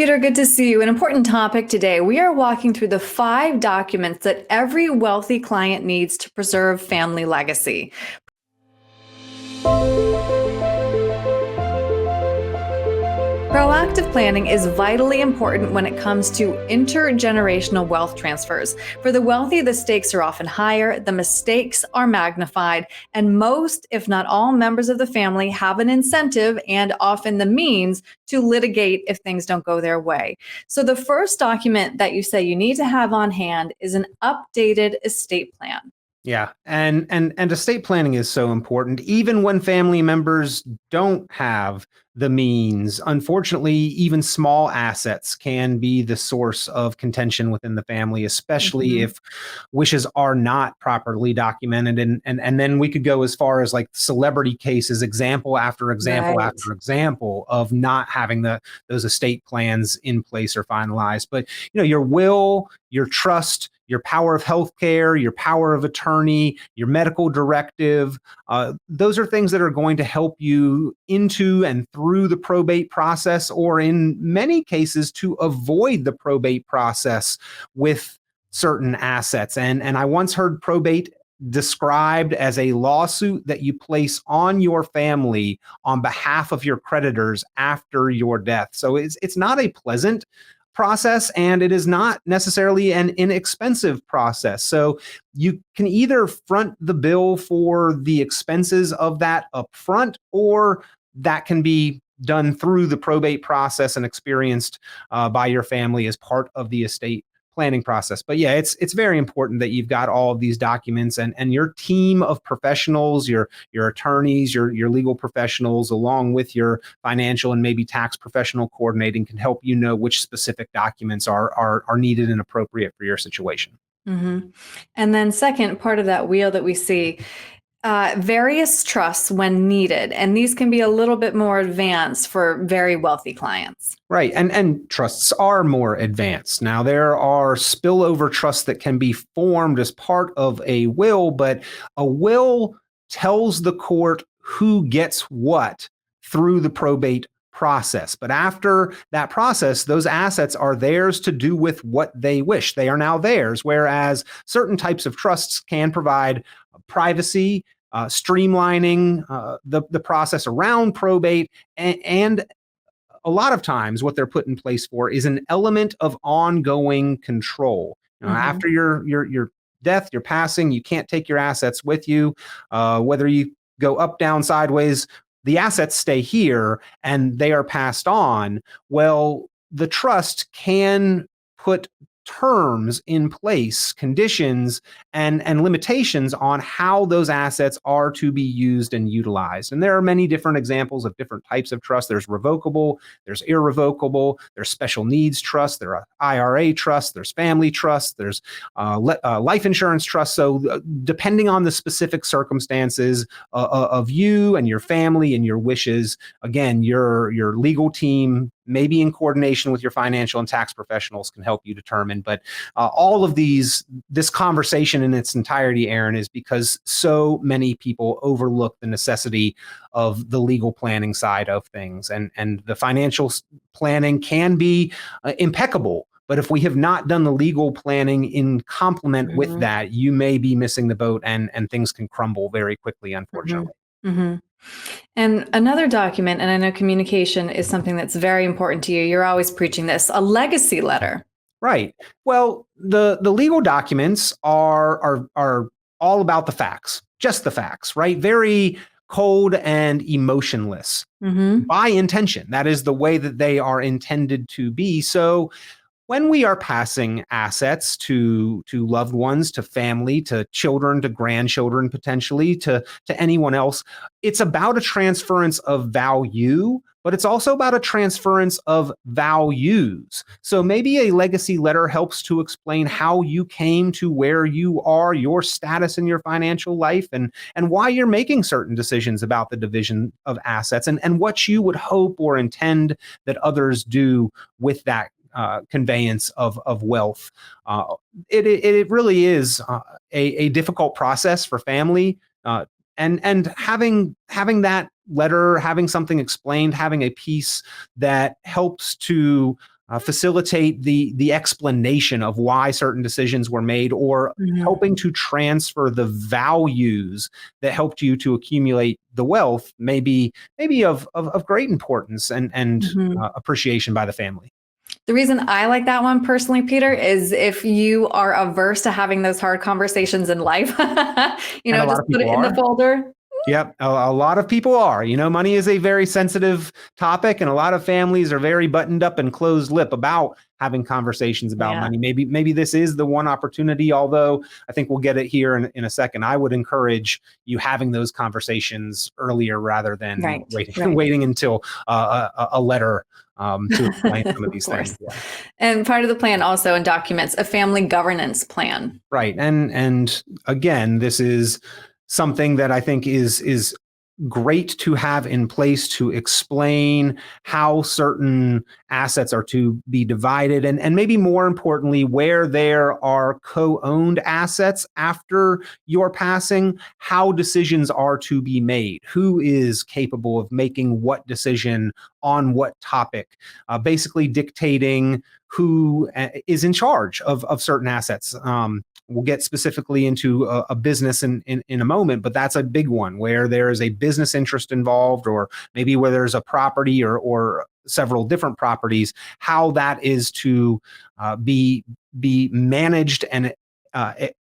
Peter, good to see you. An important topic today. We are walking through the 5 documents that every wealthy client needs to preserve family legacy. Proactive planning is vitally important when it comes to intergenerational wealth transfers. For the wealthy, the stakes are often higher, the mistakes are magnified, and most, if not all, members of the family have an incentive and often the means to litigate if things don't go their way. So the first document that you say you need to have on hand is an updated estate plan. Yeah, and estate planning is so important, even when family members don't have the means. Unfortunately, even small assets can be the source of contention within the family, especially if wishes are not properly documented. And then we could go as far as like celebrity cases, example after example Right. after example of not having those estate plans in place or finalized. But your will, your trust, your power of healthcare, your power of attorney, your medical directive. Those are things that are going to help you into and through the probate process, or in many cases to avoid the probate process with certain assets. And I once heard probate described as a lawsuit that you place on your family on behalf of your creditors after your death. So it's not a pleasant process, and it is not necessarily an inexpensive process. So you can either front the bill for the expenses of that up front, or that can be done through the probate process and experienced by your family as part of the estate planning process. But yeah, it's very important that you've got all of these documents, and your team of professionals, your attorneys, your legal professionals, along with your financial and maybe tax professional coordinating, can help you know which specific documents are needed and appropriate for your situation. And then second part of that wheel that we see, various trusts when needed. And these can be a little bit more advanced for very wealthy clients. Right. And trusts are more advanced. Now, there are spillover trusts that can be formed as part of a will, but a will tells the court who gets what through the probate process. But after that process, those assets are theirs to do with what they wish. They are now theirs, whereas certain types of trusts can provide privacy, streamlining the process around probate, and a lot of times what they're put in place for is an element of ongoing control. After your death, your passing, you can't take your assets with you. Whether you go up, down, sideways, the assets stay here and they are passed on. Well, the trust can put terms in place, conditions and limitations on how those assets are to be used and utilized. And there are many different examples of different types of trust. There's revocable, there's irrevocable, there's special needs trust, there are IRA trusts, there's family trusts, there's life insurance trust. So depending on the specific circumstances of you and your family and your wishes, again, your legal team, maybe in coordination with your financial and tax professionals, can help you determine. But all of this conversation in its entirety, Erin, is because so many people overlook the necessity of the legal planning side of things. And the financial planning can be impeccable. But if we have not done the legal planning in complement with that, you may be missing the boat, and things can crumble very quickly, unfortunately. And another document, and I know communication is something that's very important to you. You're always preaching this, a legacy letter. Right. Well, the legal documents are all about the facts, just the facts, right? Very cold and emotionless by intention. That is the way that they are intended to be. So when we are passing assets to loved ones, to family, to children, to grandchildren, potentially to anyone else, it's about a transference of value, but it's also about a transference of values. So maybe a legacy letter helps to explain how you came to where you are, your status in your financial life, and why you're making certain decisions about the division of assets, and what you would hope or intend that others do with that conveyance of wealth. It really is a difficult process for family, and having that letter, having something explained, having a piece that helps to facilitate the explanation of why certain decisions were made, or helping to transfer the values that helped you to accumulate the wealth may be of great importance and appreciation by the family. The reason I like that one personally, Peter, is if you are averse to having those hard conversations in life, just put it in the folder. Yep. A lot of people are. Money is a very sensitive topic, and a lot of families are very buttoned up and closed lip about having conversations about money. Maybe this is the one opportunity, although I think we'll get it here in a second. I would encourage you having those conversations earlier rather than waiting until a letter to explain some of these things. Yeah. And part of the plan also in documents, a family governance plan. Right. And again, this is something that I think is great to have in place to explain how certain assets are to be divided, and maybe more importantly, where there are co-owned assets after your passing, how decisions are to be made, who is capable of making what decision on what topic, basically dictating who is in charge of certain assets. We'll get specifically into a business in a moment, but that's a big one where there is a business interest involved, or maybe where there's a property or several different properties, how that is to be managed and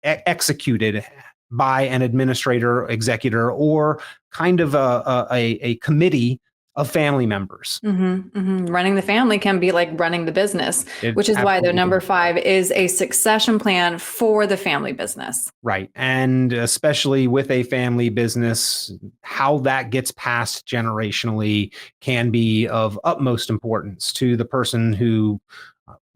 executed by an administrator, executor, or kind of a committee of family members. Running the family can be like running the business, which is why the number 5 is a succession plan for the family business. Right. And especially with a family business, how that gets passed generationally can be of utmost importance to the person who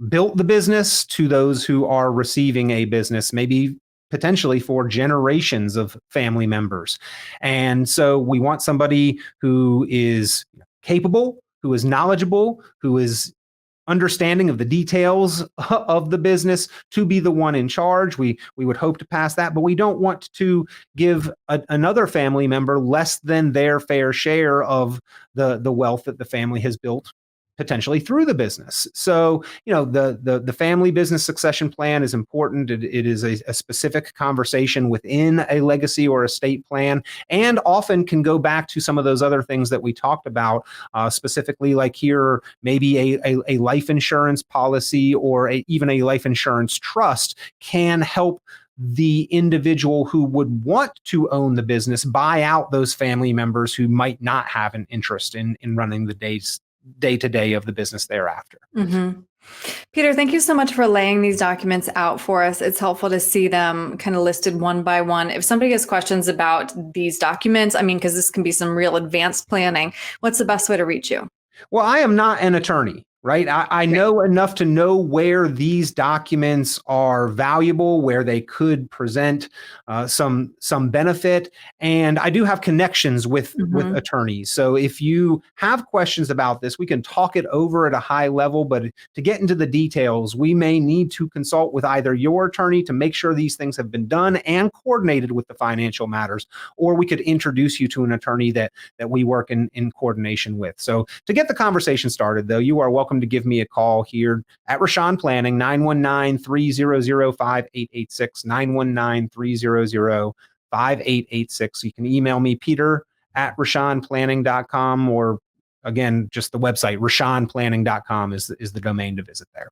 built the business, to those who are receiving a business, maybe potentially for generations of family members. And so we want somebody who is capable, who is knowledgeable, who is understanding of the details of the business to be the one in charge. We would hope to pass that, but we don't want to give another family member less than their fair share of the wealth that the family has built potentially through the business. So, the family business succession plan is important. It is a specific conversation within a legacy or estate plan, and often can go back to some of those other things that we talked about, specifically like here, maybe a life insurance policy or even a life insurance trust can help the individual who would want to own the business buy out those family members who might not have an interest in running the day-to-day of the business thereafter. Peter, thank you so much for laying these documents out for us. It's helpful to see them kind of listed one by one. If somebody has questions about these documents, because this can be some real advanced planning, what's the best way to reach you? Well, I am not an attorney, right? I know enough to know where these documents are valuable, where they could present some benefit, and I do have connections with attorneys. So if you have questions about this, we can talk it over at a high level, but to get into the details, we may need to consult with either your attorney to make sure these things have been done and coordinated with the financial matters, or we could introduce you to an attorney that we work in coordination with. So to get the conversation started, though, you are welcome to give me a call here at Richon Planning, 919-300-5886, 919-300-5886. You can email me, peter@richonplanning.com, or again, just the website, richonplanning.com is the domain to visit there.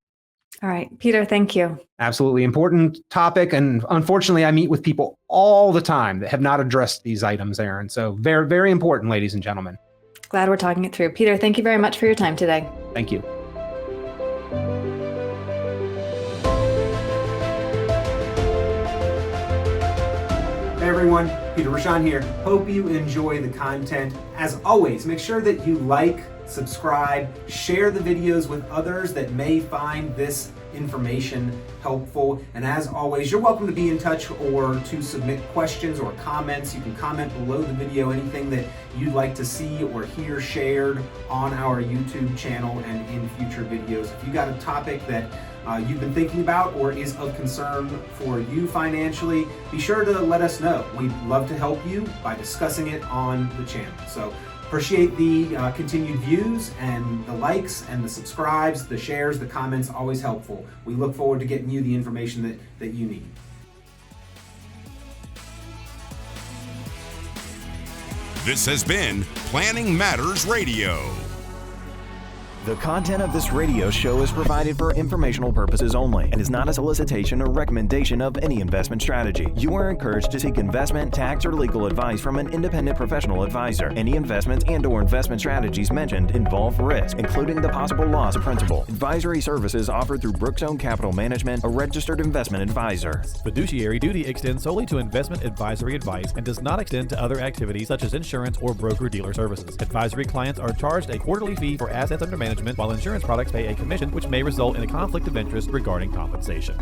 All right, Peter, thank you. Absolutely important topic. And unfortunately, I meet with people all the time that have not addressed these items, Erin. So very, very important, ladies and gentlemen. Glad we're talking it through. Peter, thank you very much for your time today. Thank you. Hey everyone, Peter Richon here. Hope you enjoy the content. As always, make sure that you like, subscribe, share the videos with others that may find this information helpful. And as always, you're welcome to be in touch or to submit questions or comments. You can comment below the video anything that you'd like to see or hear shared on our YouTube channel and in future videos. If you got a topic that you've been thinking about or is of concern for you financially, be sure to let us know. We'd love to help you by discussing it on the channel. So Appreciate the continued views and the likes and the subscribes, the shares, the comments, always helpful. We look forward to getting you the information that you need. This has been Planning Matters Radio. The content of this radio show is provided for informational purposes only and is not a solicitation or recommendation of any investment strategy. You are encouraged to seek investment, tax, or legal advice from an independent professional advisor. Any investments and/or investment strategies mentioned involve risk, including the possible loss of principal. Advisory services offered through Brookzone Capital Management, a registered investment advisor. Fiduciary duty extends solely to investment advisory advice and does not extend to other activities such as insurance or broker-dealer services. Advisory clients are charged a quarterly fee for assets under management, while insurance products pay a commission, which may result in a conflict of interest regarding compensation.